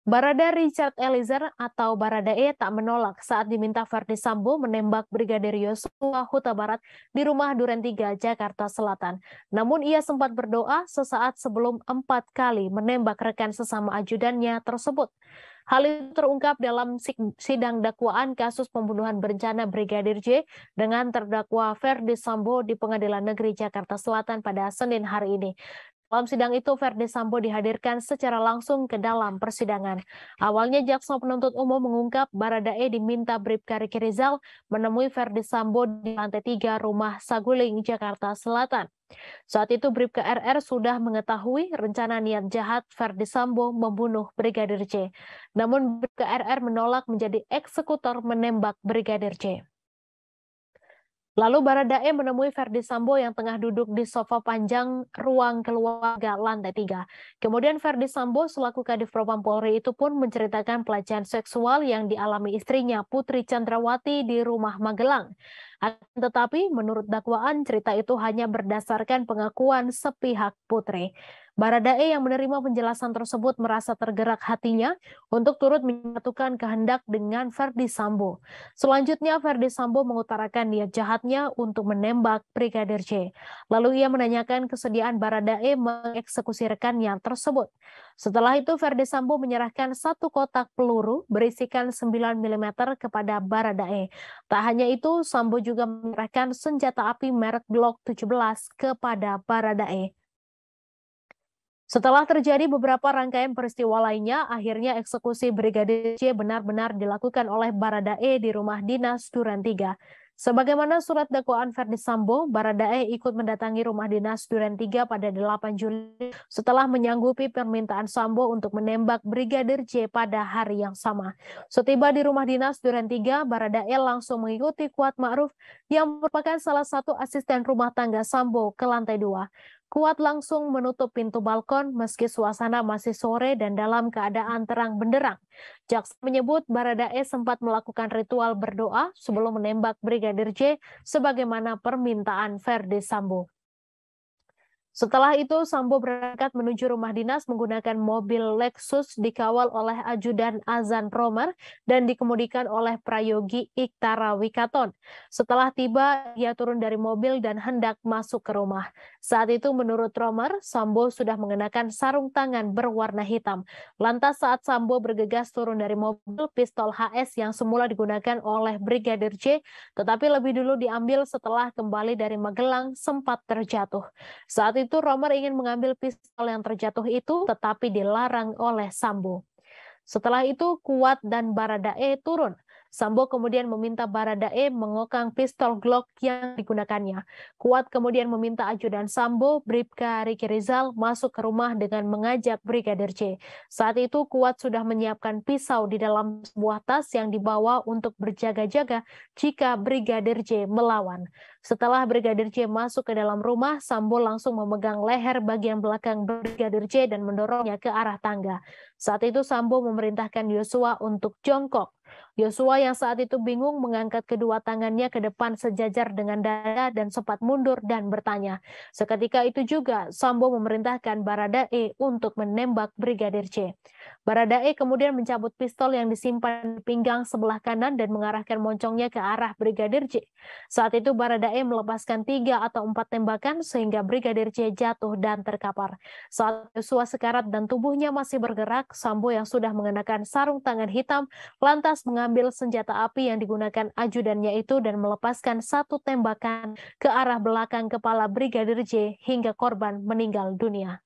Barada Richard Eliezer atau Baradae tak menolak saat diminta Verdi Sambo menembak Brigadir Yosua Huta Barat di rumah Duren 3, Jakarta Selatan. Namun ia sempat berdoa sesaat sebelum 4 kali menembak rekan sesama ajudannya tersebut. Hal itu terungkap dalam sidang dakwaan kasus pembunuhan berencana Brigadir J dengan terdakwa Verdi Sambo di Pengadilan Negeri Jakarta Selatan pada Senin hari ini. Dalam sidang itu, Verdi Sambo dihadirkan secara langsung ke dalam persidangan. Awalnya, jaksa penuntut umum mengungkap Baradae diminta Bribka Riki Rizal menemui Verdi Sambo di lantai 3 rumah Saguling, Jakarta Selatan. Saat itu, Bribka RR sudah mengetahui rencana niat jahat Verdi Sambo membunuh Brigadir J. Namun, Bribka RR menolak menjadi eksekutor menembak Brigadir J. Lalu Baradae menemui Verdi Sambo yang tengah duduk di sofa panjang ruang keluarga lantai 3. Kemudian Verdi Sambo selaku Kadif Propam Polri itu pun menceritakan pelecehan seksual yang dialami istrinya Putri Chandrawati di rumah Magelang. Akan tetapi menurut dakwaan cerita itu hanya berdasarkan pengakuan sepihak Putri. Baradae yang menerima penjelasan tersebut merasa tergerak hatinya untuk turut menyatukan kehendak dengan Verdi Sambo. Selanjutnya, Verdi Sambo mengutarakan niat jahatnya untuk menembak Brigadir J. Lalu ia menanyakan kesediaan Baradae mengeksekusi rekannya tersebut. Setelah itu, Verdi Sambo menyerahkan 1 kotak peluru berisikan 9 mm kepada Baradae. Tak hanya itu, Sambo juga menyerahkan senjata api merek Glock 17 kepada Baradae. Setelah terjadi beberapa rangkaian peristiwa lainnya, akhirnya eksekusi Brigadir J benar-benar dilakukan oleh Baradae di rumah dinas Duren 3. Sebagaimana surat dakwaan Verdi Sambo, Baradae ikut mendatangi rumah dinas Duren 3 pada 8 Juli setelah menyanggupi permintaan Sambo untuk menembak Brigadir J pada hari yang sama. Setiba di rumah dinas Duren 3, Baradae langsung mengikuti Kuat Ma'ruf yang merupakan salah satu asisten rumah tangga Sambo ke lantai 2. Kuat langsung menutup pintu balkon meski suasana masih sore dan dalam keadaan terang benderang. Jaksa menyebut Baradae sempat melakukan ritual berdoa sebelum menembak Brigadir J sebagaimana permintaan Verdi Sambo. Setelah itu, Sambo berangkat menuju rumah dinas menggunakan mobil Lexus dikawal oleh ajudan Azan Romer dan dikemudikan oleh Prayogi Iktara Wikaton. Setelah tiba, ia turun dari mobil dan hendak masuk ke rumah. Saat itu, menurut Romer, Sambo sudah mengenakan sarung tangan berwarna hitam. Lantas saat Sambo bergegas turun dari mobil, pistol HS yang semula digunakan oleh Brigadir J, tetapi lebih dulu diambil setelah kembali dari Magelang sempat terjatuh. Saat itu Romer ingin mengambil pistol yang terjatuh itu tetapi dilarang oleh Sambo. Setelah itu Kuat dan Baradae turun. Sambo kemudian meminta Baradae mengokang pistol Glock yang digunakannya. Kuat kemudian meminta ajudan Sambo, Bribka Riki Rizal, masuk ke rumah dengan mengajak Brigadir J. Saat itu Kuat sudah menyiapkan pisau di dalam sebuah tas yang dibawa untuk berjaga-jaga jika Brigadir J melawan. Setelah Brigadir J masuk ke dalam rumah, Sambo langsung memegang leher bagian belakang Brigadir J dan mendorongnya ke arah tangga. Saat itu Sambo memerintahkan Yosua untuk jongkok. Yosua yang saat itu bingung mengangkat kedua tangannya ke depan sejajar dengan dada dan sempat mundur dan bertanya. Seketika itu juga Sambo memerintahkan Baradae untuk menembak Brigadir J. Baradae kemudian mencabut pistol yang disimpan di pinggang sebelah kanan dan mengarahkan moncongnya ke arah Brigadir J. Saat itu Baradae melepaskan 3 atau 4 tembakan sehingga Brigadir J jatuh dan terkapar. Saat Yosua sekarat dan tubuhnya masih bergerak, Sambo yang sudah mengenakan sarung tangan hitam lantas mengambil senjata api yang digunakan ajudannya itu dan melepaskan 1 tembakan ke arah belakang kepala Brigadir J hingga korban meninggal dunia.